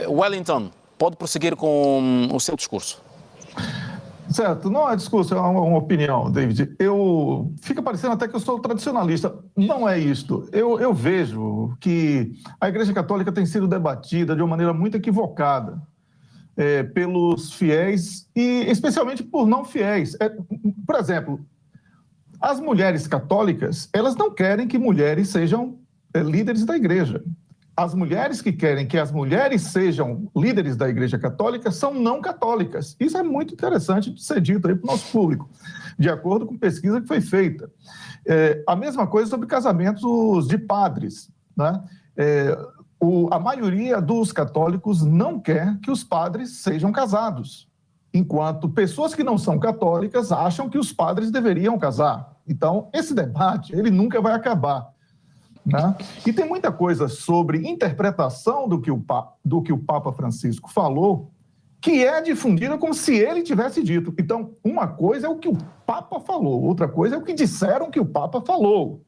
Wellington, pode prosseguir com o seu discurso. Certo, não é discurso, é uma opinião, David. Fica parecendo até que eu sou tradicionalista. Não é isto. Eu vejo que a Igreja Católica tem sido debatida de uma maneira muito equivocada pelos fiéis e especialmente por não fiéis. Por exemplo, as mulheres católicas, elas não querem que mulheres sejam líderes da igreja. As mulheres que querem que as mulheres sejam líderes da Igreja Católica são não católicas. Isso é muito interessante de ser dito aí para o nosso público, de acordo com pesquisa que foi feita. A mesma coisa sobre casamentos de padres, né? A maioria dos católicos não quer que os padres sejam casados, enquanto pessoas que não são católicas acham que os padres deveriam casar. Então, esse debate, ele nunca vai acabar. Né? E tem muita coisa sobre interpretação do que o Papa Francisco falou, que é difundida como se ele tivesse dito. Então, uma coisa é o que o Papa falou, outra coisa é o que disseram que o Papa falou.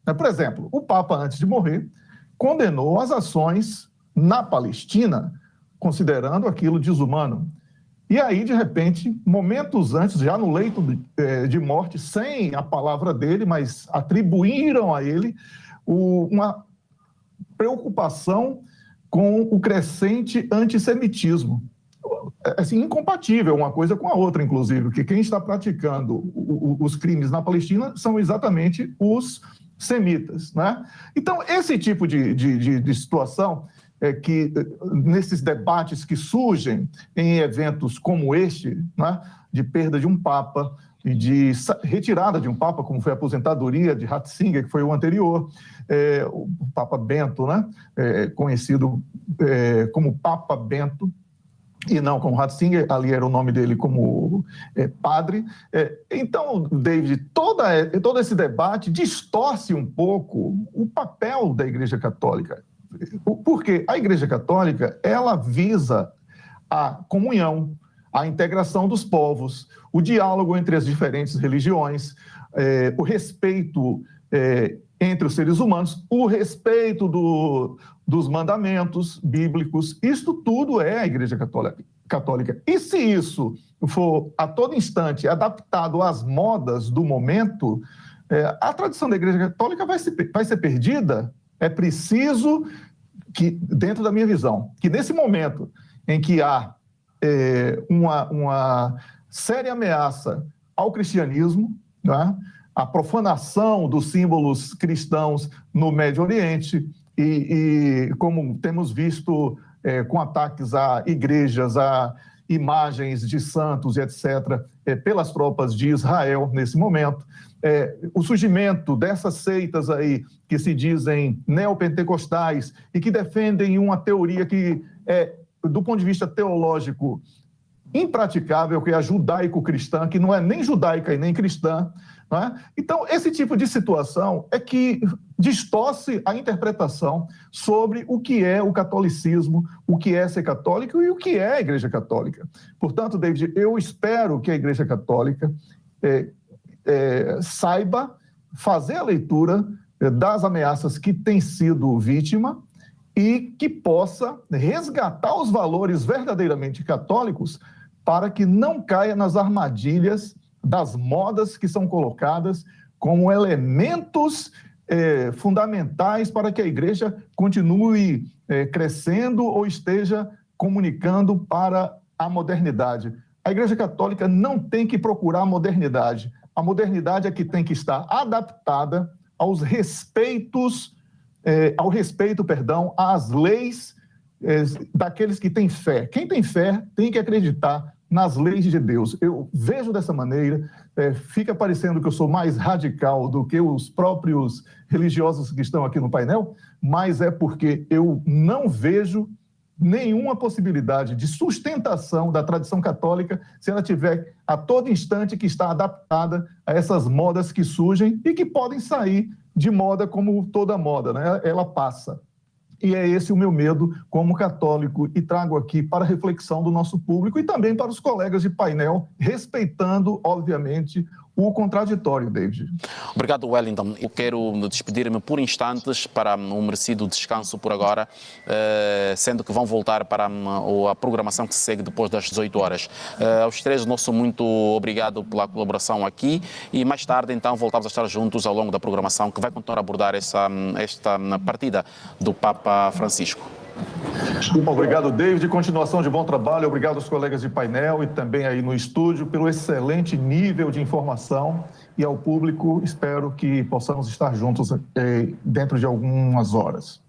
Por exemplo, o Papa, antes de morrer, condenou as ações na Palestina, considerando aquilo desumano. E aí, de repente, momentos antes, já no leito de morte, sem a palavra dele, mas atribuíram a ele uma preocupação com o crescente antissemitismo. Assim, incompatível uma coisa com a outra, inclusive, porque quem está praticando os crimes na Palestina são exatamente os semitas, né? Então, esse tipo de situação que, nesses debates que surgem em eventos como este, né, de perda de um Papa, e de retirada de um Papa, como foi a aposentadoria de Ratzinger, que foi o anterior, o Papa Bento, né? Conhecido como Papa Bento, e não como Ratzinger, ali era o nome dele como padre. Então, David, todo esse debate distorce um pouco o papel da Igreja Católica, porque a Igreja Católica, ela visa a comunhão, a integração dos povos, o diálogo entre as diferentes religiões, o respeito entre os seres humanos, o respeito dos mandamentos bíblicos. Isto tudo é a Igreja Católica. E se isso for a todo instante adaptado às modas do momento, a tradição da Igreja Católica vai ser perdida. É preciso que, dentro da minha visão, que nesse momento em que há uma séria ameaça ao cristianismo, né? A profanação dos símbolos cristãos no Médio Oriente e como temos visto com ataques a igrejas, a imagens de santos e etc., pelas tropas de Israel nesse momento, o surgimento dessas seitas aí que se dizem neopentecostais e que defendem uma teoria que do ponto de vista teológico, impraticável, que é a judaico-cristã, que não é nem judaica e nem cristã. Não é? Então, esse tipo de situação é que distorce a interpretação sobre o que é o catolicismo, o que é ser católico e o que é a Igreja Católica. Portanto, David, eu espero que a Igreja Católica saiba fazer a leitura das ameaças que tem sido vítima e que possa resgatar os valores verdadeiramente católicos para que não caia nas armadilhas das modas que são colocadas como elementos fundamentais para que a igreja continue crescendo ou esteja comunicando para a modernidade. A Igreja Católica não tem que procurar a modernidade. A modernidade é que tem que estar adaptada ao respeito, às leis daqueles que têm fé. Quem tem fé tem que acreditar nas leis de Deus. Eu vejo dessa maneira, fica parecendo que eu sou mais radical do que os próprios religiosos que estão aqui no painel, mas é porque eu não vejo nenhuma possibilidade de sustentação da tradição católica se ela tiver a todo instante que está adaptada a essas modas que surgem e que podem sair de moda como toda moda, né? Ela passa. E é esse o meu medo como católico, e trago aqui para reflexão do nosso público e também para os colegas de painel, respeitando, obviamente, o contraditório, David. Obrigado, Wellington. Eu quero despedir-me por instantes para um merecido descanso por agora, sendo que vão voltar para a programação que se segue depois das 18 horas. Aos três, nosso muito obrigado pela colaboração aqui e mais tarde, então, voltamos a estar juntos ao longo da programação que vai continuar a abordar esta partida do Papa Francisco. Obrigado, David. Continuação de bom trabalho. Obrigado aos colegas de painel e também aí no estúdio pelo excelente nível de informação. E ao público, espero que possamos estar juntos dentro de algumas horas.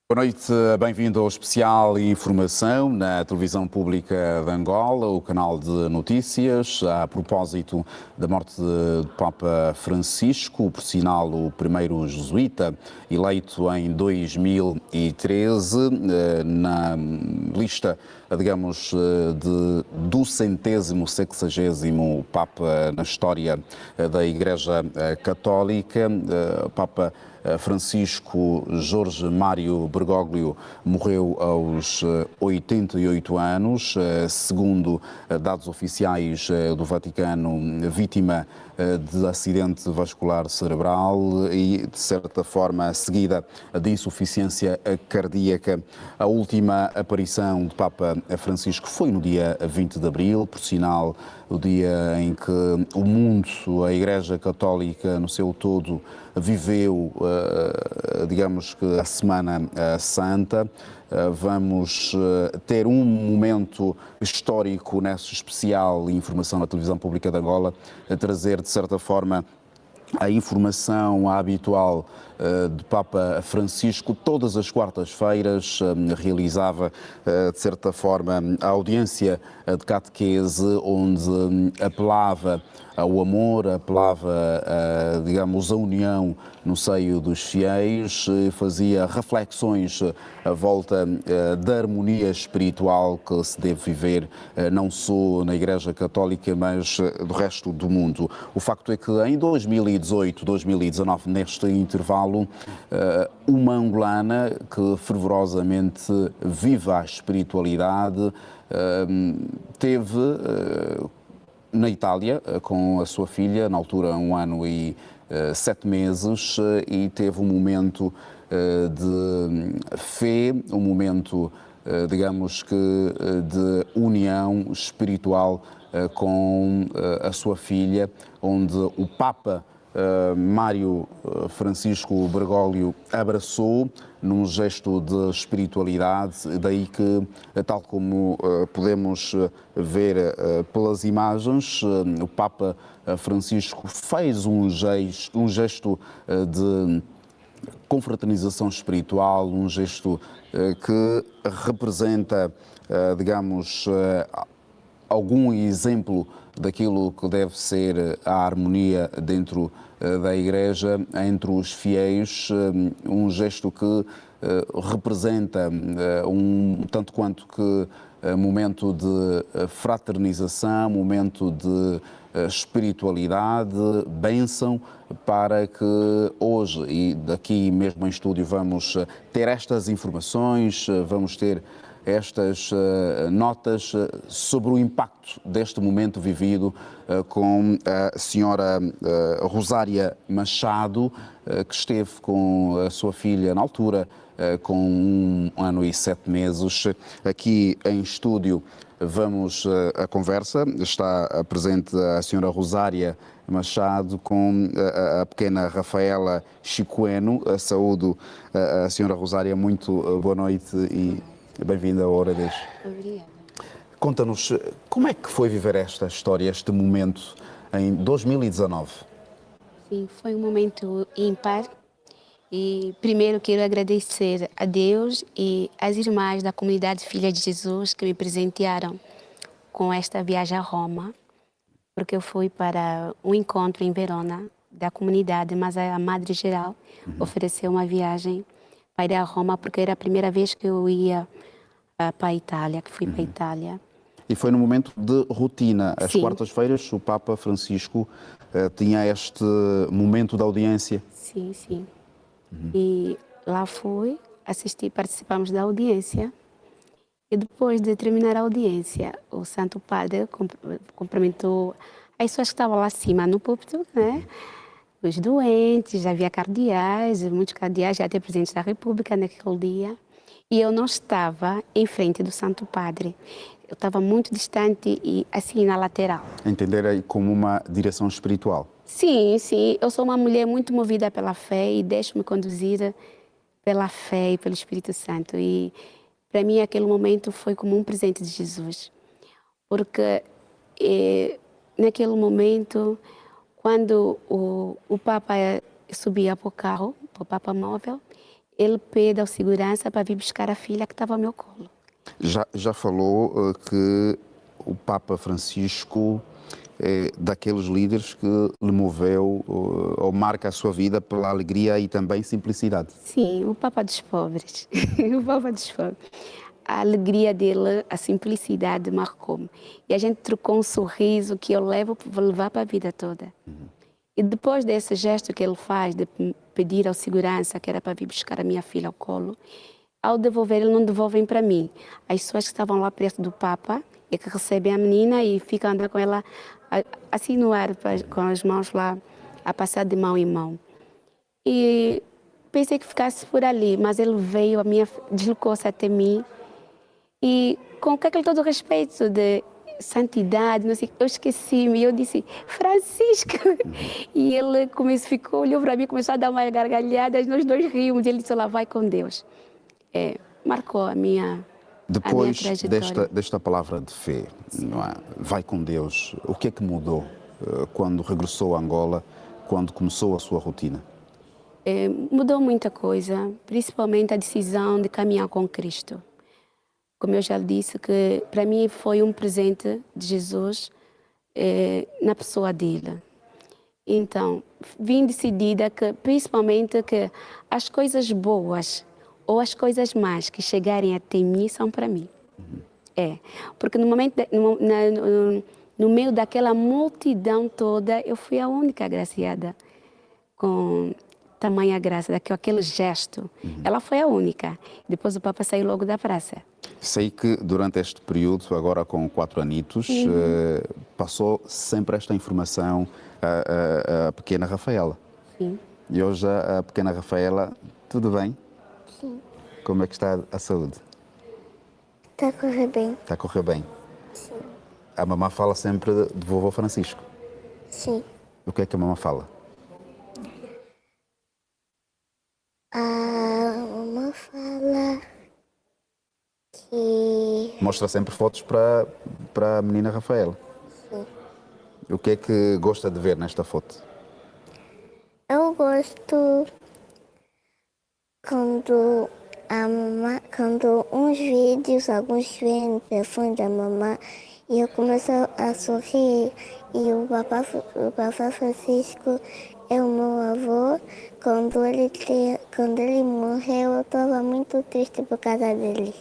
Boa noite, bem-vindo ao especial Informação na televisão pública de Angola, o canal de notícias, a propósito da morte do Papa Francisco, por sinal o primeiro jesuíta, eleito em 2013, na lista, digamos, do 160º Papa na história da Igreja Católica. Papa Francisco Jorge Mário Bergoglio morreu aos 88 anos, segundo dados oficiais do Vaticano, vítima de acidente vascular cerebral e, de certa forma, seguida de insuficiência cardíaca. A última aparição de Papa Francisco foi no dia 20 de abril, por sinal, o dia em que o mundo, a Igreja Católica no seu todo, viveu, digamos que a Semana Santa. Vamos ter um momento histórico nessa especial Informação na televisão pública de Angola, a trazer, de certa forma, a informação habitual de Papa Francisco. Todas as quartas-feiras realizava, de certa forma, a audiência de catequese, onde apelava ao amor, apelava, digamos, a união no seio dos fiéis, fazia reflexões à volta da harmonia espiritual que se deve viver não só na Igreja Católica, mas do resto do mundo. O facto é que em 2018, 2019, neste intervalo, uma angolana que fervorosamente vive a espiritualidade teve na Itália com a sua filha, na altura 1 ano e 7 meses, e teve um momento de fé, um momento, digamos que, de união espiritual com a sua filha, onde o Papa Mário Francisco Bergoglio abraçou num gesto de espiritualidade, daí que, tal como podemos ver pelas imagens, o Papa Francisco fez um gesto de confraternização espiritual, um gesto que representa, digamos, algum exemplo daquilo que deve ser a harmonia dentro da Igreja, entre os fiéis, um gesto que representa tanto quanto que momento de fraternização, momento de espiritualidade, bênção, para que hoje, e daqui mesmo em estúdio, vamos ter estas informações, vamos ter estas notas sobre o impacto deste momento vivido com a senhora Rosária Machado, que esteve com a sua filha na altura com 1 ano e 7 meses. Aqui em estúdio vamos à conversa. Está presente a senhora Rosária Machado com a pequena Rafaela Chicoeno. Saúdo a senhora Rosária, muito boa noite e bem-vinda à Hora Deus. Obrigada. Conta-nos, como é que foi viver esta história, este momento, em 2019? Sim, foi um momento ímpar e primeiro quero agradecer a Deus e às irmãs da comunidade Filha de Jesus que me presentearam com esta viagem a Roma, porque eu fui para um encontro em Verona da comunidade, mas a Madre Geral ofereceu uma viagem para ir a Roma, porque era a primeira vez que eu ia para a Itália, que fui para a Itália. E foi no momento de rotina. Às Sim. quartas-feiras, o Papa Francisco tinha este momento de audiência. Sim, sim. E lá fui, assisti, participamos da audiência. E depois de terminar a audiência, o Santo Padre cumprimentou as pessoas que estavam lá acima no púlpito, né? Os doentes, havia cardeais, muitos cardeais, já até presidente da República naquele dia. E eu não estava em frente do Santo Padre. Eu estava muito distante e assim na lateral. Entender aí como uma direção espiritual. Sim, sim. Eu sou uma mulher muito movida pela fé e deixo-me conduzir pela fé e pelo Espírito Santo. E para mim aquele momento foi como um presente de Jesus. Porque naquele momento, quando o Papa subia para o carro, para o Papa móvel, ele pede ao segurança para vir buscar a filha que estava ao meu colo. Já falou que o Papa Francisco é daqueles líderes que lhe moveu ou marca a sua vida pela alegria e também simplicidade. Sim, o Papa dos pobres. O Papa dos pobres. A alegria dele, a simplicidade marcou-me. E a gente trocou um sorriso que eu vou levar para a vida toda. E depois desse gesto que ele faz, de pedir ao segurança que era para vir buscar a minha filha ao colo, ao devolver, ele não devolvem para mim. As pessoas que estavam lá perto do Papa e que recebem a menina e ficam andando com ela assim no ar, com as mãos lá, a passar de mão em mão. E pensei que ficasse por ali, mas ele veio, deslocou-se até mim e com aquele todo respeito de santidade, não sei, eu esqueci-me, eu disse, Francisco, e ele olhou para mim, começou a dar umas gargalhadas, nós dois rimos, e ele disse, lá vai com Deus. Marcou a minha Depois trajetória. desta palavra de fé, não é? Vai com Deus, o que é que mudou quando regressou a Angola, quando começou a sua rotina? Mudou muita coisa, principalmente a decisão de caminhar com Cristo. Como eu já disse, que para mim foi um presente de Jesus na pessoa dele. Então, vim decidida que, principalmente, que as coisas boas ou as coisas más que chegarem até mim são para mim. Porque no momento, no meio daquela multidão toda, eu fui a única agraciada com tamanha graça, aquele gesto. Ela foi a única. Depois o Papa saiu logo da praça. Sei que durante este período, agora com 4 anitos, passou sempre esta informação à pequena Rafaela. Sim. E hoje a pequena Rafaela, tudo bem? Sim. Como é que está a saúde? Está a correr bem. Está a correr bem? Sim. A mamã fala sempre de vovô Francisco. Sim. O que é que a mamã fala? A mamãe fala que... Mostra sempre fotos para a menina Rafaela. Sim. O que é que gosta de ver nesta foto? Eu gosto quando uns vídeos, alguns vêm no telefone da mamãe e eu começo a sorrir e o Papa Francisco é o meu avô. Quando ele morreu, eu estava muito triste por causa dele.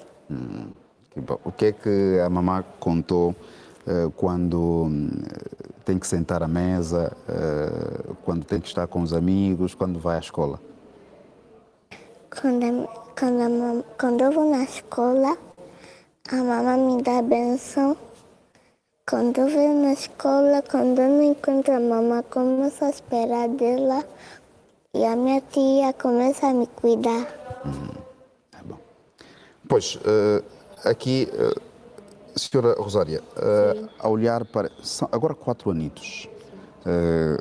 Que bom. O que é que a mamã contou quando tem que sentar à mesa, quando tem que estar com os amigos, quando vai à escola? Quando eu vou na escola, a mamãe me dá a benção. Quando eu vou na escola, quando eu não encontro a mamãe, começo a esperar dela e a minha tia começa a me cuidar. É bom. Pois, aqui, senhora Rosária, a olhar para... São agora 4 anitos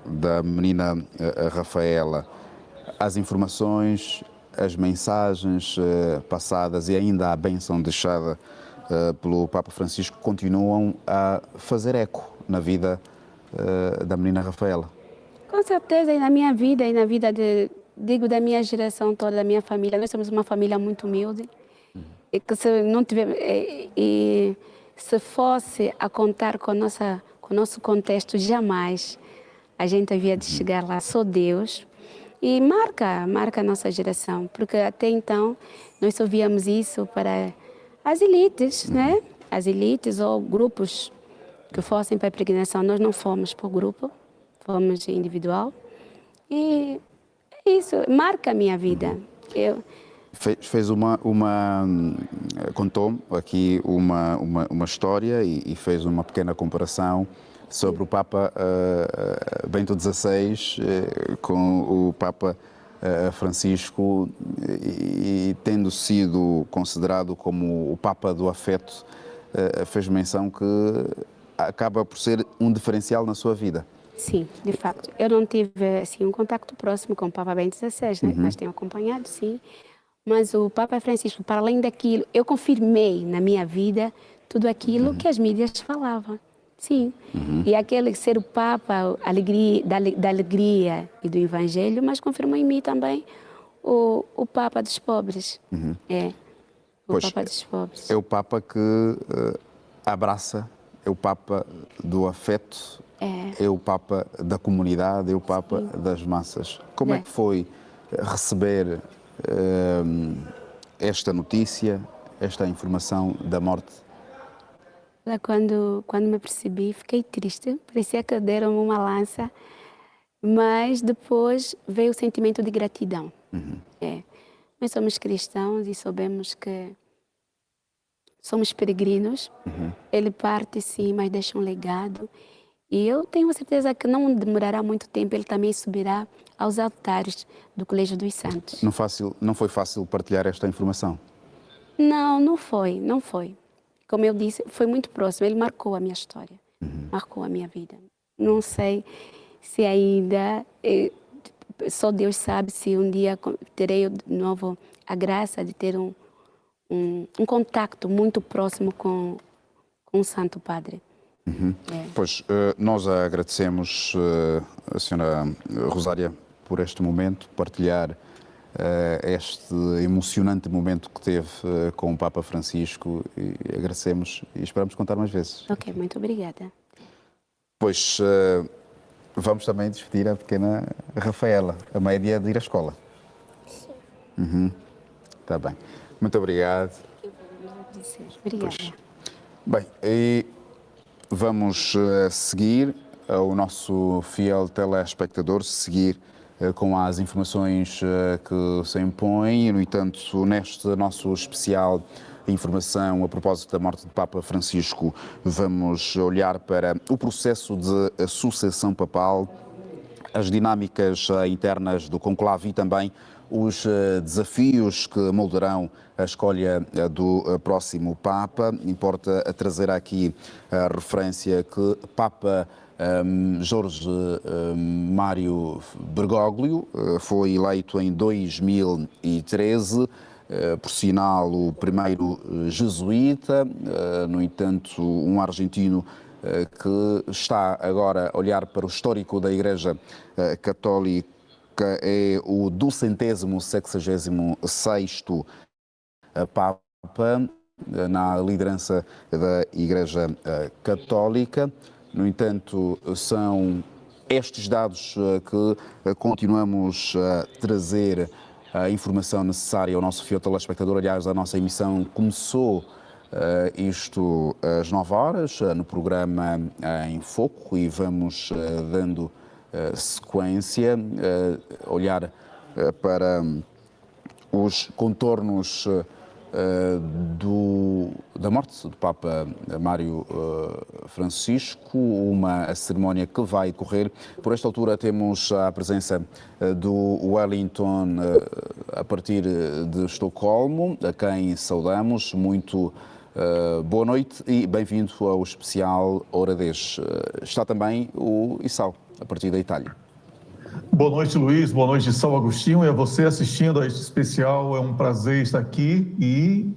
da menina Rafaela, as informações, as mensagens passadas e ainda a bênção deixada pelo Papa Francisco continuam a fazer eco na vida da menina Rafaela. Com certeza, e na minha vida e na vida digo da minha geração toda, da minha família, nós somos uma família muito humilde. E que se não tiver, se fosse a contar com o nosso contexto, jamais a gente havia de chegar lá, só Deus. E marca a nossa geração, porque até então nós só víamos isso para as elites, né? As elites ou grupos que fossem para a peregrinação. Nós não fomos por grupo, fomos individual. E isso marca a minha vida. Fez contou aqui uma história e fez uma pequena comparação sobre o Papa Bento XVI com o Papa Francisco e tendo sido considerado como o Papa do afeto, fez menção que acaba por ser um diferencial na sua vida. Sim, de facto. Eu não tive assim, um contacto próximo com o Papa Bento XVI, né? Mas tenho acompanhado, sim. Mas o Papa Francisco, para além daquilo, eu confirmei na minha vida tudo aquilo que as mídias falavam. Sim. E aquele ser o Papa da alegria e do Evangelho, mas confirmou em mim também o Papa dos pobres. Papa dos pobres. É o Papa que abraça, é o Papa do afeto, é o Papa da comunidade, é o Papa das massas. Como é que foi receber esta notícia, esta informação da morte? Quando me percebi, fiquei triste. Parecia que deram uma lança, mas depois veio o sentimento de gratidão. Nós somos cristãos e sabemos que somos peregrinos. Ele parte, sim, mas deixa um legado. E eu tenho certeza que não demorará muito tempo, ele também subirá aos altares do Colégio dos Santos. Não foi fácil partilhar esta informação? Não, não foi. Como eu disse, foi muito próximo. Ele marcou a minha história, marcou a minha vida. Não sei se ainda, só Deus sabe se um dia terei de novo a graça de ter um contato muito próximo com o Santo Padre. Pois, nós agradecemos a senhora Rosária por este momento, partilhar este emocionante momento que teve com o Papa Francisco e agradecemos e esperamos contar mais vezes. Ok, muito obrigada. Pois, vamos também despedir a pequena Rafaela, a meio dia de ir à escola. Sim. Está bem. Muito obrigado. Obrigada. Pois. Bem, e vamos seguir o nosso fiel telespectador, seguir com as informações que se impõem. No entanto, neste nosso especial informação a propósito da morte de Papa Francisco, vamos olhar para o processo de sucessão papal, as dinâmicas internas do conclave e também os desafios que moldarão a escolha do próximo Papa. Importa trazer aqui a referência que Papa Jorge Mário Bergoglio foi eleito em 2013, por sinal o primeiro jesuíta, no entanto um argentino que está agora a olhar para o histórico da Igreja Católica, é o 266º Papa na liderança da Igreja Católica. No entanto, são estes dados que continuamos a trazer a informação necessária ao nosso fiel telespectador. Aliás, a nossa emissão começou isto às 9 horas, no programa Em Foco, e vamos dando sequência, olhar para os contornos da morte do Papa Mário Francisco, uma cerimónia que vai decorrer. Por esta altura temos a presença do Wellington a partir de Estocolmo, a quem saudamos. Muito boa noite e bem-vindo ao especial Oradez. Está também o Issal, a partir da Itália. Boa noite, Luiz. Boa noite, São Agostinho. E a você assistindo a este especial. É um prazer estar aqui e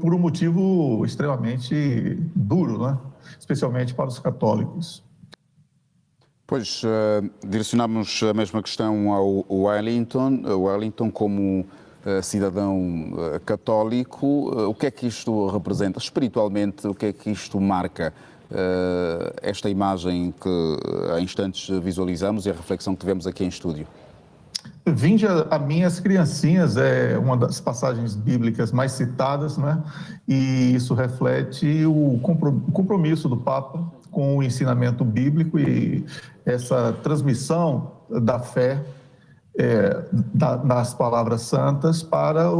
por um motivo extremamente duro, né? Especialmente para os católicos. Pois, direcionamos a mesma questão ao Wellington. Wellington, como cidadão católico, o que é que isto representa? Espiritualmente, o que é que isto marca? Esta imagem que há instantes visualizamos e a reflexão que tivemos aqui em estúdio. Vinde a mim as criancinhas é uma das passagens bíblicas mais citadas, né? E isso reflete o compromisso do Papa com o ensinamento bíblico e essa transmissão da fé das palavras santas para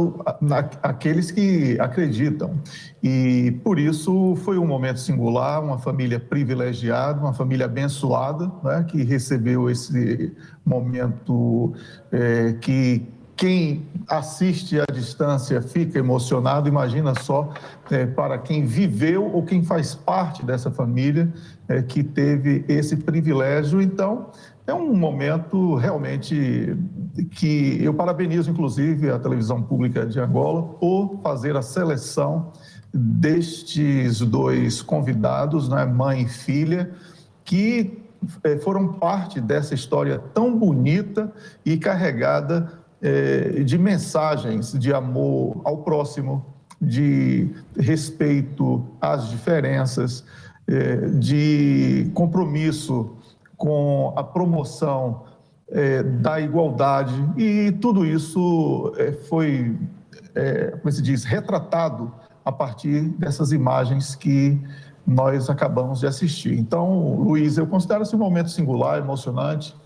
aqueles que acreditam. E por isso foi um momento singular, uma família privilegiada, uma família abençoada, né, que recebeu esse momento que quem assiste à distância fica emocionado. Imagina só para quem viveu ou quem faz parte dessa família que teve esse privilégio. Então, é um momento realmente que eu parabenizo, inclusive, a televisão pública de Angola por fazer a seleção destes dois convidados, né, mãe e filha, que foram parte dessa história tão bonita e carregada de mensagens de amor ao próximo, de respeito às diferenças, de compromisso com a promoção da igualdade, e tudo isso foi, como se diz, retratado a partir dessas imagens que nós acabamos de assistir. Então, Luiz, eu considero esse um momento singular, emocionante,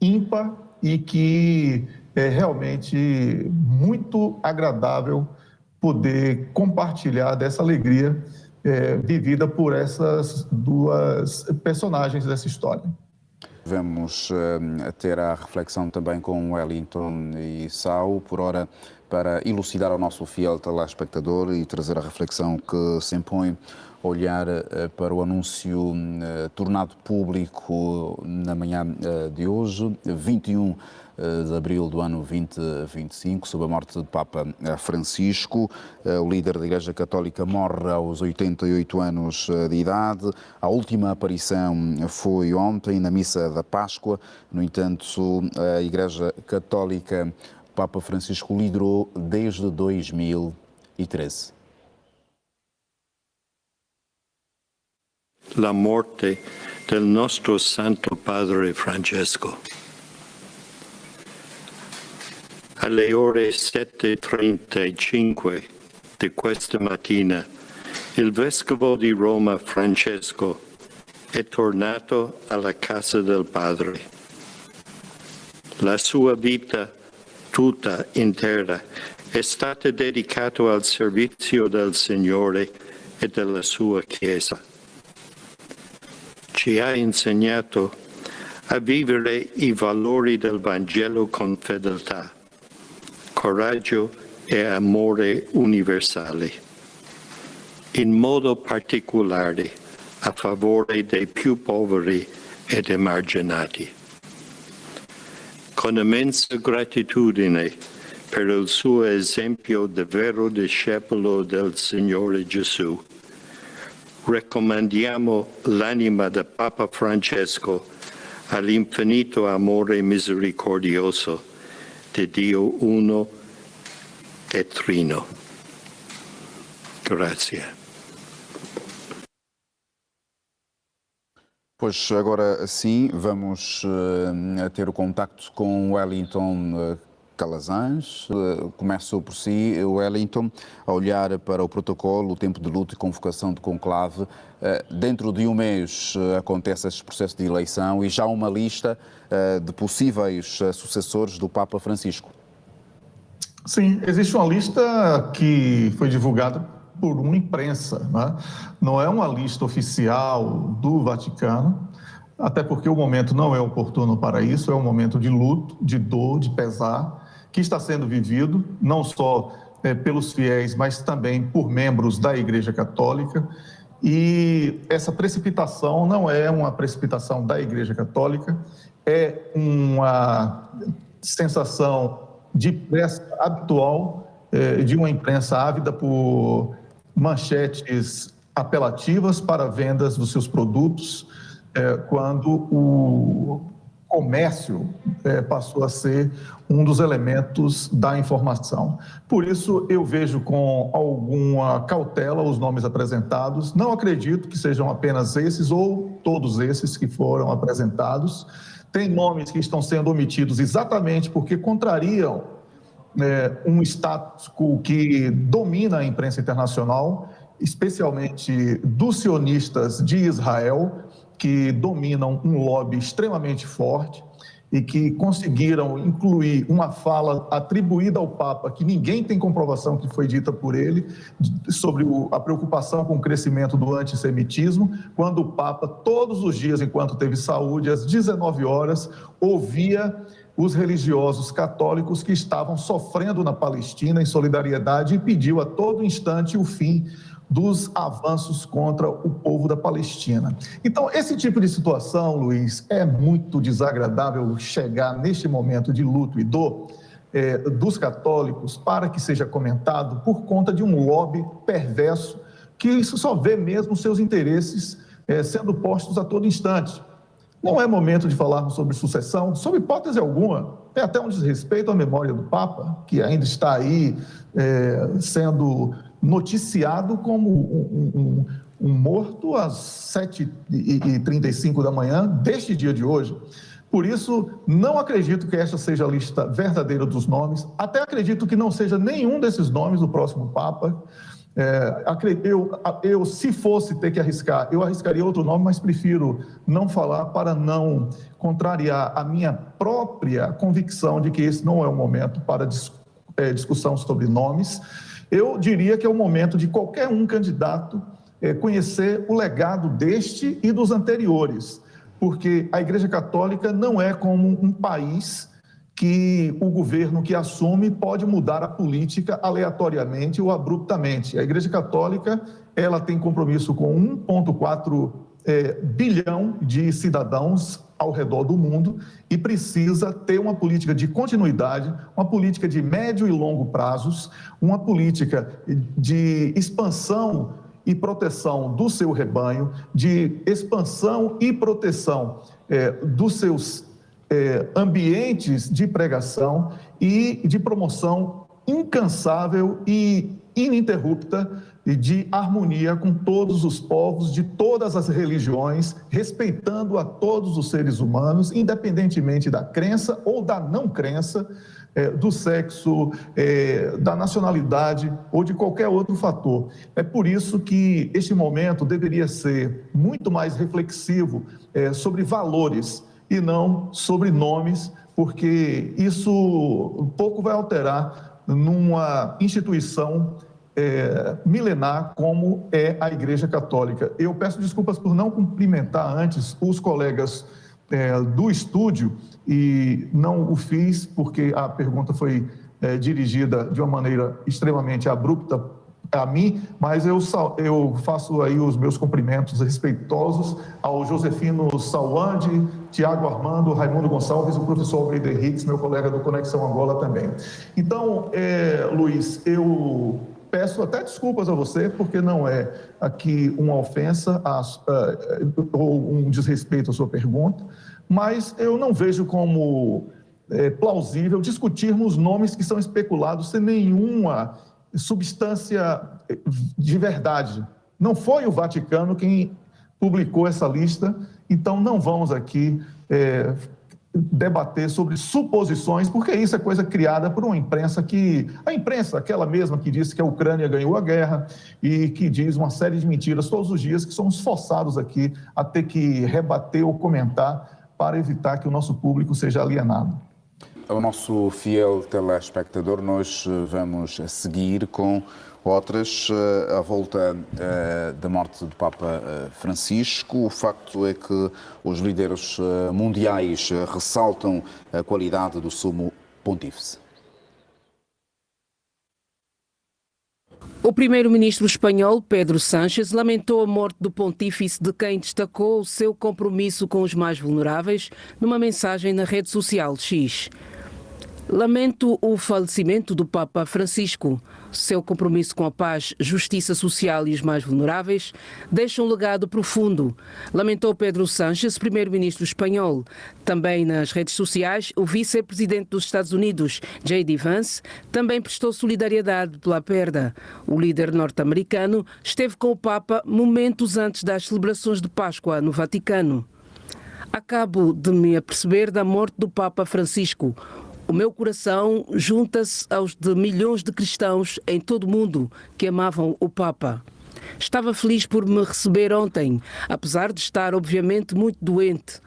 ímpar, e que é realmente muito agradável poder compartilhar dessa alegria vivida por essas duas personagens dessa história. Vamos ter a reflexão também com Wellington e Sau, por hora, para elucidar ao nosso fiel telespectador e trazer a reflexão que se impõe, olhar para o anúncio tornado público na manhã de hoje, 21 de abril do ano 2025, sob a morte de Papa Francisco. O líder da Igreja Católica morre aos 88 anos de idade. A última aparição foi ontem, na Missa da Páscoa. No entanto, a Igreja Católica, Papa Francisco liderou desde 2013. La morte del nostro Santo Padre Francesco. Alle ore 7:35 di questa mattina, il Vescovo di Roma Francesco è tornato alla casa del Padre. La sua vita tutta intera è stata dedicata al servizio del Signore e della sua Chiesa. Ci ha insegnato a vivere i valori del Vangelo con fedeltà, coraggio e amore universali, in modo particolare a favore dei più poveri ed emarginati. Con immensa gratitudine per il suo esempio di vero discepolo del Signore Gesù, raccomandiamo l'anima del Papa Francesco all'infinito amore misericordioso di Dio uno e trino. Grazie. Pois agora sim, vamos ter o contacto com Wellington Calazans. Começo por si, Wellington, a olhar para o protocolo, o tempo de luto e convocação de conclave. Dentro de um mês acontece este processo de eleição e já uma lista de possíveis sucessores do Papa Francisco. Sim, existe uma lista que foi divulgada por uma imprensa, né? Não é uma lista oficial do Vaticano, até porque o momento não é oportuno para isso, é um momento de luto, de dor, de pesar, que está sendo vivido, não só pelos fiéis, mas também por membros da Igreja Católica. E essa precipitação não é uma precipitação da Igreja Católica, é uma sensação de pressa habitual de uma imprensa ávida por manchetes apelativas para vendas dos seus produtos, quando o comércio passou a ser um dos elementos da informação. Por isso, eu vejo com alguma cautela os nomes apresentados. Não acredito que sejam apenas esses ou todos esses que foram apresentados. Tem nomes que estão sendo omitidos exatamente porque contrariam um status quo que domina a imprensa internacional, especialmente dos sionistas de Israel, que dominam um lobby extremamente forte. e que conseguiram incluir uma fala atribuída ao Papa, que ninguém tem comprovação que foi dita por ele, sobre a preocupação com o crescimento do antissemitismo, quando o Papa, todos os dias, enquanto teve saúde, às 19 horas, ouvia os religiosos católicos que estavam sofrendo na Palestina em solidariedade e pediu a todo instante o fim dos avanços contra o povo da Palestina. Então, esse tipo de situação, Luiz, é muito desagradável chegar neste momento de luto e dor dos católicos para que seja comentado por conta de um lobby perverso que isso só vê mesmo seus interesses sendo postos a todo instante. Não é momento de falarmos sobre sucessão, sob hipótese alguma. É até um desrespeito à memória do Papa, que ainda está aí sendo noticiado como um morto às 7h35 da manhã deste dia de hoje. Por isso, não acredito que esta seja a lista verdadeira dos nomes, até acredito que não seja nenhum desses nomes do próximo Papa. Eu, se fosse ter que arriscar, eu arriscaria outro nome, mas prefiro não falar para não contrariar a minha própria convicção de que esse não é o momento para discussão sobre nomes. Eu diria que é o momento de qualquer um candidato conhecer o legado deste e dos anteriores, porque a Igreja Católica não é como um país que o governo que assume pode mudar a política aleatoriamente ou abruptamente. A Igreja Católica, ela tem compromisso com 1,4 bilhão de cidadãos ao redor do mundo e precisa ter uma política de continuidade, uma política de médio e longo prazos, uma política de expansão e proteção do seu rebanho, de expansão e proteção dos seus ambientes de pregação e de promoção incansável e ininterrupta de harmonia com todos os povos, de todas as religiões, respeitando a todos os seres humanos, independentemente da crença ou da não crença, do sexo, da nacionalidade ou de qualquer outro fator. É por isso que este momento deveria ser muito mais reflexivo sobre valores e não sobre nomes, porque isso pouco vai alterar numa instituição milenar como é a Igreja Católica. Eu peço desculpas por não cumprimentar antes os colegas do estúdio e não o fiz porque a pergunta foi dirigida de uma maneira extremamente abrupta a mim, mas eu faço aí os meus cumprimentos respeitosos ao Josefino Salwandi, Tiago Armando, Raimundo Gonçalves, o professor Almeida Henriques, meu colega do Conexão Angola também. Então, Luiz, eu peço até desculpas a você, porque não é aqui uma ofensa ou um desrespeito à sua pergunta, mas eu não vejo como plausível discutirmos nomes que são especulados sem nenhuma substância de verdade. Não foi o Vaticano quem publicou essa lista, então não vamos aqui debater sobre suposições, porque isso é coisa criada por uma imprensa a imprensa, aquela mesma que disse que a Ucrânia ganhou a guerra e que diz uma série de mentiras todos os dias que somos forçados aqui a ter que rebater ou comentar para evitar que o nosso público seja alienado. O nosso fiel telespectador, nós vamos seguir com outras, à volta da morte do Papa Francisco. O facto é que os líderes mundiais ressaltam a qualidade do sumo pontífice. O primeiro-ministro espanhol, Pedro Sánchez, lamentou a morte do pontífice, de quem destacou o seu compromisso com os mais vulneráveis, numa mensagem na rede social X. Lamento o falecimento do Papa Francisco. Seu compromisso com a paz, justiça social e os mais vulneráveis deixa um legado profundo, lamentou Pedro Sánchez, primeiro-ministro espanhol. Também nas redes sociais, o vice-presidente dos Estados Unidos, J.D. Vance, também prestou solidariedade pela perda. O líder norte-americano esteve com o Papa momentos antes das celebrações de Páscoa no Vaticano. Acabo de me aperceber da morte do Papa Francisco. O meu coração junta-se aos de milhões de cristãos em todo o mundo que amavam o Papa. Estava feliz por me receber ontem, apesar de estar obviamente muito doente.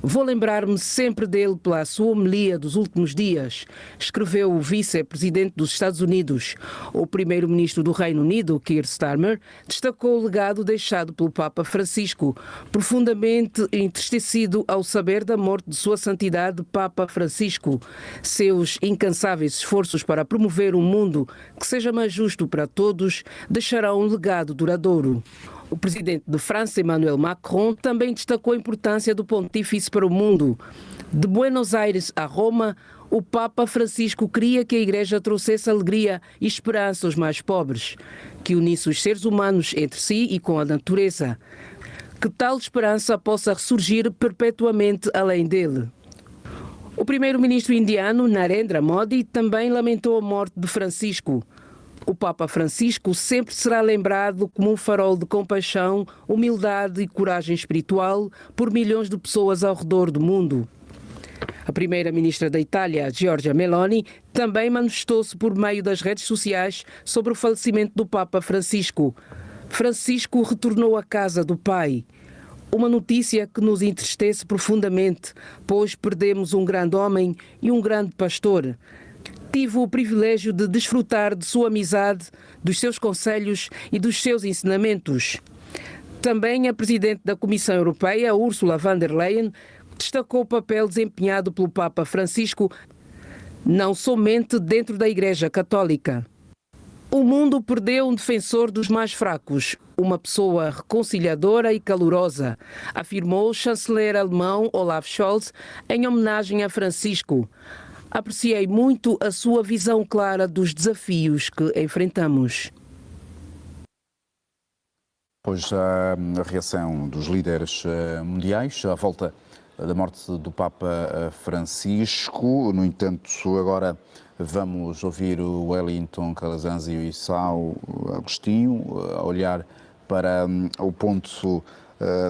Vou lembrar-me sempre dele pela sua homilia dos últimos dias, escreveu o vice-presidente dos Estados Unidos. O primeiro-ministro do Reino Unido, Keir Starmer, destacou o legado deixado pelo Papa Francisco, profundamente entristecido ao saber da morte de Sua Santidade Papa Francisco. Seus incansáveis esforços para promover um mundo que seja mais justo para todos deixarão um legado duradouro. O presidente de França, Emmanuel Macron, também destacou a importância do pontífice para o mundo. De Buenos Aires a Roma, o Papa Francisco queria que a Igreja trouxesse alegria e esperança aos mais pobres, que unisse os seres humanos entre si e com a natureza. Que tal esperança possa ressurgir perpetuamente além dele. O primeiro-ministro indiano, Narendra Modi, também lamentou a morte de Francisco. O Papa Francisco sempre será lembrado como um farol de compaixão, humildade e coragem espiritual por milhões de pessoas ao redor do mundo. A primeira-ministra da Itália, Giorgia Meloni, também manifestou-se por meio das redes sociais sobre o falecimento do Papa Francisco. Francisco retornou à casa do Pai. Uma notícia que nos entristece profundamente, pois perdemos um grande homem e um grande pastor. Tive o privilégio de desfrutar de sua amizade, dos seus conselhos e dos seus ensinamentos. Também a presidente da Comissão Europeia, Ursula von der Leyen, destacou o papel desempenhado pelo Papa Francisco, não somente dentro da Igreja Católica. O mundo perdeu um defensor dos mais fracos, uma pessoa reconciliadora e calorosa, afirmou o chanceler alemão Olaf Scholz em homenagem a Francisco. Apreciei muito a sua visão clara dos desafios que enfrentamos. Pois a reação dos líderes mundiais à volta da morte do Papa Francisco. No entanto, agora vamos ouvir o Wellington Calazans e o Isao Agostinho a olhar para o ponto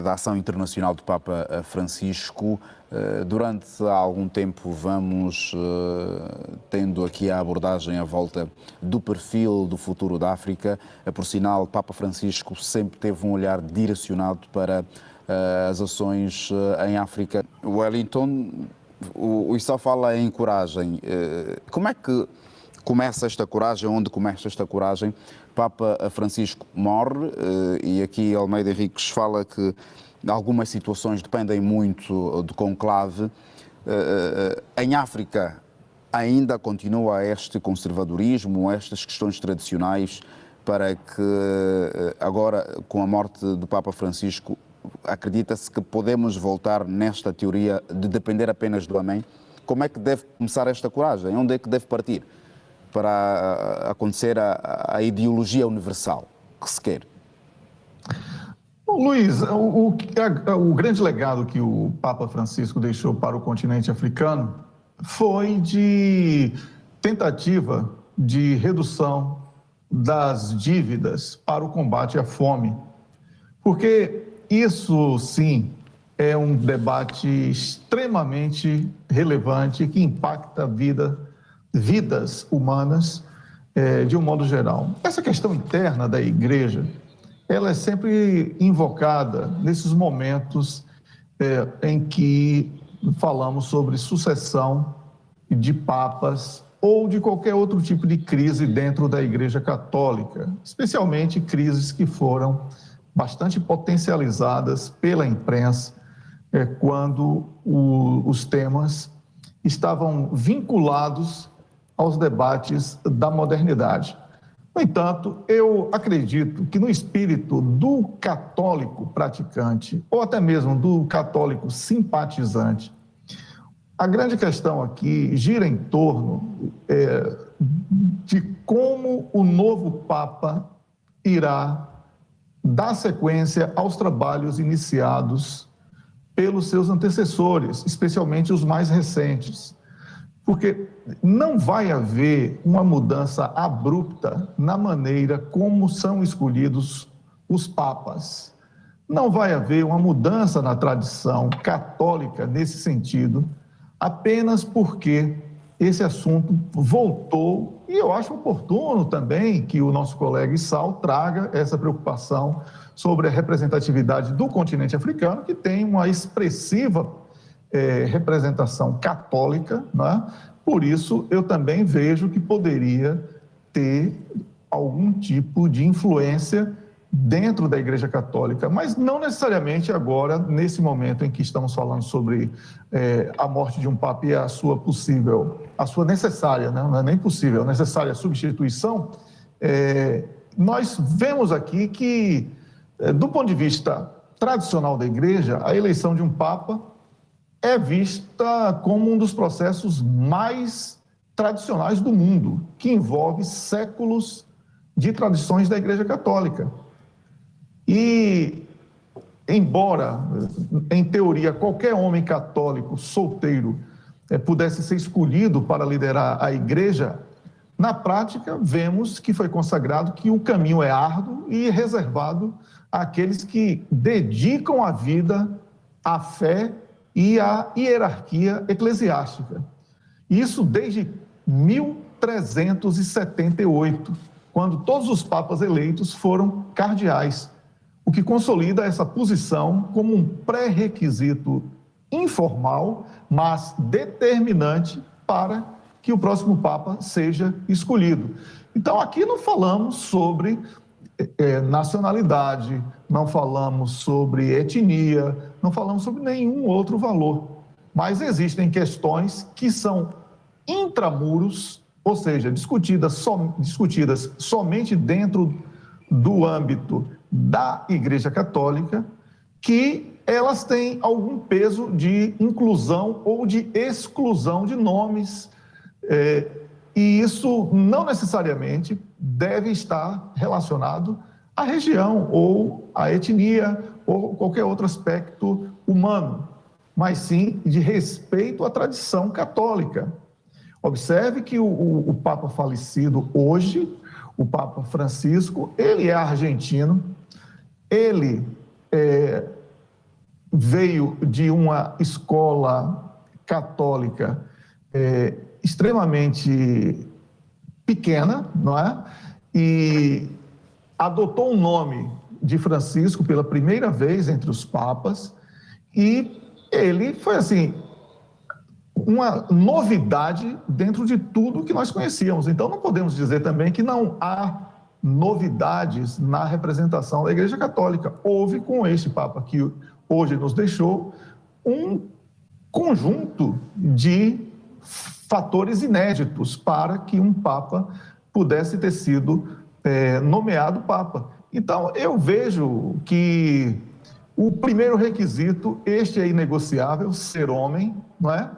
da ação internacional do Papa Francisco. Durante algum tempo vamos tendo aqui a abordagem à volta do perfil do futuro da África. Por sinal, Papa Francisco sempre teve um olhar direcionado para as ações em África. Wellington, o Isao fala em coragem. Como é que começa esta coragem? Onde começa esta coragem? Papa Francisco morre e aqui Almeida Henriques fala que algumas situações dependem muito do conclave. Em África ainda continua este conservadorismo, estas questões tradicionais, para que agora, com a morte do Papa Francisco, acredita-se que podemos voltar nesta teoria de depender apenas do Amém? Como é que deve começar esta coragem? Onde é que deve partir para acontecer a ideologia universal que se quer? Bom, Luiz, o grande legado que o Papa Francisco deixou para o continente africano foi de tentativa de redução das dívidas para o combate à fome. Porque isso, sim, é um debate extremamente relevante que impacta vidas humanas de um modo geral. Essa questão interna da igreja, ela é sempre invocada nesses momentos em que falamos sobre sucessão de papas ou de qualquer outro tipo de crise dentro da Igreja Católica, especialmente crises que foram bastante potencializadas pela imprensa quando os temas estavam vinculados aos debates da modernidade. No entanto, eu acredito que no espírito do católico praticante, ou até mesmo do católico simpatizante, a grande questão aqui gira em torno de como o novo Papa irá dar sequência aos trabalhos iniciados pelos seus antecessores, especialmente os mais recentes. Porque não vai haver uma mudança abrupta na maneira como são escolhidos os papas. Não vai haver uma mudança na tradição católica nesse sentido, apenas porque esse assunto voltou, e eu acho oportuno também que o nosso colega Isao traga essa preocupação sobre a representatividade do continente africano, que tem uma expressiva representação católica, né? Por isso eu também vejo que poderia ter algum tipo de influência dentro da Igreja Católica, mas não necessariamente agora, nesse momento em que estamos falando sobre a morte de um Papa e a sua necessária, né? Não é nem possível, necessária substituição. Nós vemos aqui que, do ponto de vista tradicional da Igreja, a eleição de um Papa é vista como um dos processos mais tradicionais do mundo, que envolve séculos de tradições da Igreja Católica. E, embora, em teoria, qualquer homem católico solteiro pudesse ser escolhido para liderar a Igreja, na prática, vemos que foi consagrado que o caminho é árduo e reservado àqueles que dedicam a vida à fé e à hierarquia eclesiástica. Isso desde 1378, quando todos os papas eleitos foram cardeais, o que consolida essa posição como um pré-requisito informal, mas determinante para que o próximo Papa seja escolhido. Então, aqui não falamos sobre nacionalidade, não falamos sobre etnia, não falamos sobre nenhum outro valor, mas existem questões que são intramuros, ou seja, discutidas somente dentro do âmbito da Igreja Católica, que elas têm algum peso de inclusão ou de exclusão de nomes, e isso não necessariamente deve estar relacionado à região ou à etnia ou qualquer outro aspecto humano, mas sim de respeito à tradição católica. Observe que o Papa falecido hoje, o Papa Francisco, ele é argentino, ele veio de uma escola católica extremamente pequena, não é? E adotou o nome de Francisco pela primeira vez entre os papas, e ele foi assim uma novidade dentro de tudo que nós conhecíamos. Então não podemos dizer também que não há novidades na representação da Igreja Católica. Houve com este Papa que hoje nos deixou um conjunto de fatores inéditos para que um Papa pudesse ter sido nomeado Papa. Então, eu vejo que o primeiro requisito, este é inegociável, ser homem, não é?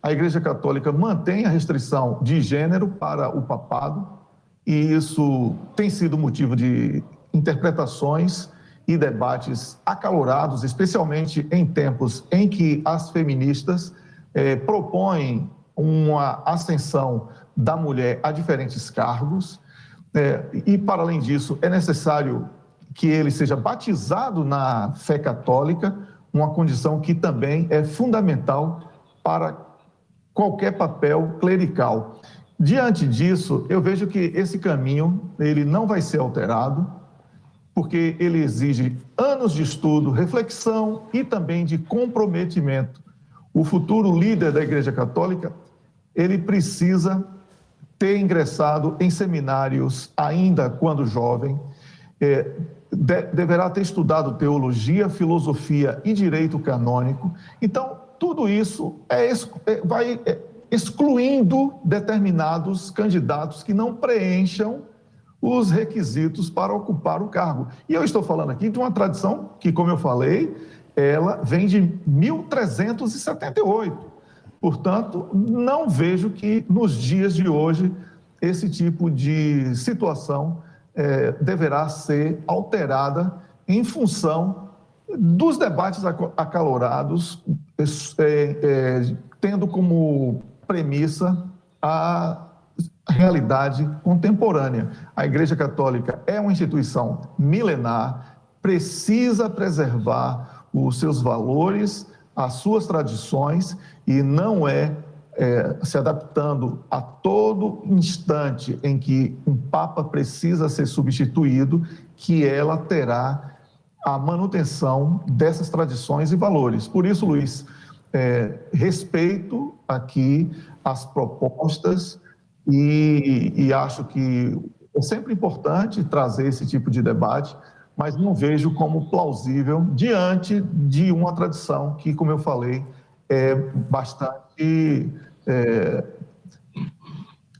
A Igreja Católica mantém a restrição de gênero para o papado, e isso tem sido motivo de interpretações e debates acalorados, especialmente em tempos em que as feministas propõem uma ascensão da mulher a diferentes cargos, e, para além disso, é necessário que ele seja batizado na fé católica, uma condição que também é fundamental para qualquer papel clerical. Diante disso, eu vejo que esse caminho ele não vai ser alterado, porque ele exige anos de estudo, reflexão e também de comprometimento. O futuro líder da Igreja Católica, ele precisa ter ingressado em seminários ainda quando jovem, deverá ter estudado teologia, filosofia e direito canônico. Então, tudo isso vai excluindo determinados candidatos que não preencham os requisitos para ocupar o cargo. E eu estou falando aqui de uma tradição que, como eu falei, ela vem de 1378. Portanto, não vejo que nos dias de hoje esse tipo de situação deverá ser alterada em função dos debates acalorados, tendo como premissa a realidade contemporânea. A Igreja Católica é uma instituição milenar, precisa preservar os seus valores, as suas tradições, e não se adaptando a todo instante em que um Papa precisa ser substituído, que ela terá a manutenção dessas tradições e valores. Por isso, Luiz, respeito aqui as propostas e acho que é sempre importante trazer esse tipo de debate, mas não vejo como plausível diante de uma tradição que, como eu falei, é bastante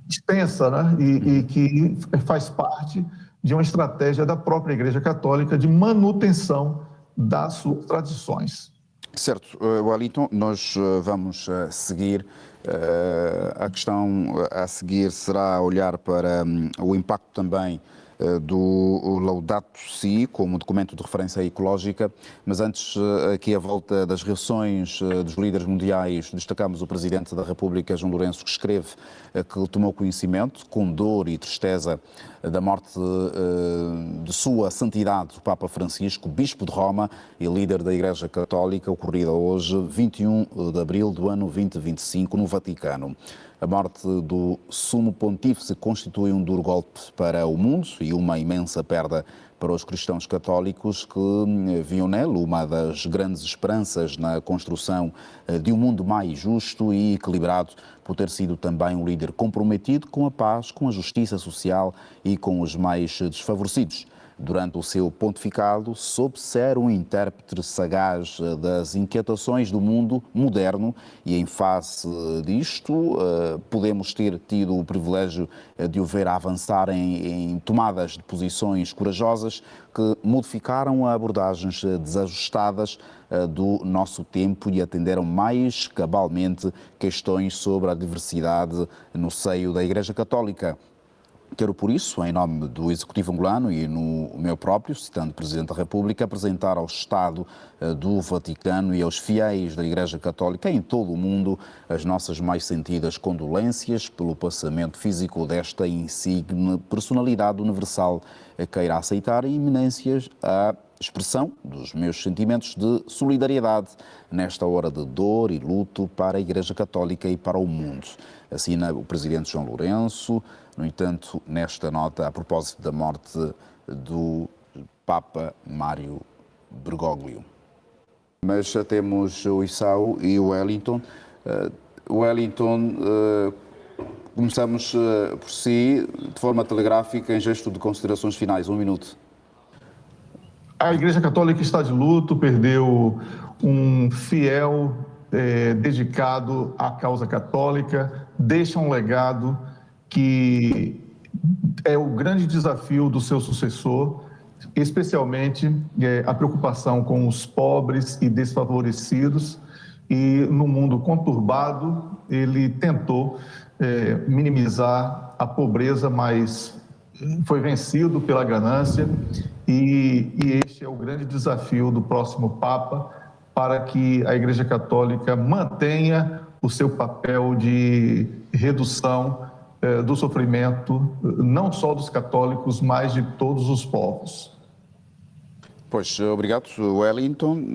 extensa, né? E que faz parte de uma estratégia da própria Igreja Católica de manutenção das suas tradições. Certo, Wellington, nós vamos seguir. A questão a seguir será olhar para o impacto também do Laudato Si como documento de referência ecológica, mas antes aqui a volta das reações dos líderes mundiais, destacamos o Presidente da República, João Lourenço, que escreve que tomou conhecimento com dor e tristeza da morte de Sua Santidade, o Papa Francisco, Bispo de Roma e líder da Igreja Católica, ocorrida hoje, 21 de abril do ano 2025, no Vaticano. A morte do Sumo Pontífice constitui um duro golpe para o mundo e uma imensa perda para os cristãos católicos que viam nele uma das grandes esperanças na construção de um mundo mais justo e equilibrado, por ter sido também um líder comprometido com a paz, com a justiça social e com os mais desfavorecidos. Durante o seu pontificado, soube ser um intérprete sagaz das inquietações do mundo moderno e, em face disto, podemos ter tido o privilégio de o ver avançar em tomadas de posições corajosas que modificaram abordagens desajustadas do nosso tempo e atenderam mais cabalmente questões sobre a diversidade no seio da Igreja Católica. Quero, por isso, em nome do Executivo angolano e no meu próprio, citando o Presidente da República, apresentar ao Estado do Vaticano e aos fiéis da Igreja Católica em todo o mundo as nossas mais sentidas condolências pelo passamento físico desta insigne personalidade universal que irá aceitar iminências a expressão dos meus sentimentos de solidariedade nesta hora de dor e luto para a Igreja Católica e para o mundo. Assina o Presidente João Lourenço. No entanto, nesta nota, a propósito da morte do Papa Mário Bergoglio. Mas já temos o Issao e o Wellington. Wellington, começamos por si, de forma telegráfica, em gesto de considerações finais. 1 minuto. A Igreja Católica está de luto, perdeu um fiel dedicado à causa católica, deixa um legado que é o grande desafio do seu sucessor, especialmente a preocupação com os pobres e desfavorecidos. E no mundo conturbado, ele tentou minimizar a pobreza, mas foi vencido pela ganância. E este é o grande desafio do próximo Papa, para que a Igreja Católica mantenha o seu papel de redução do sofrimento, não só dos católicos, mas de todos os povos. Pois, obrigado, Wellington.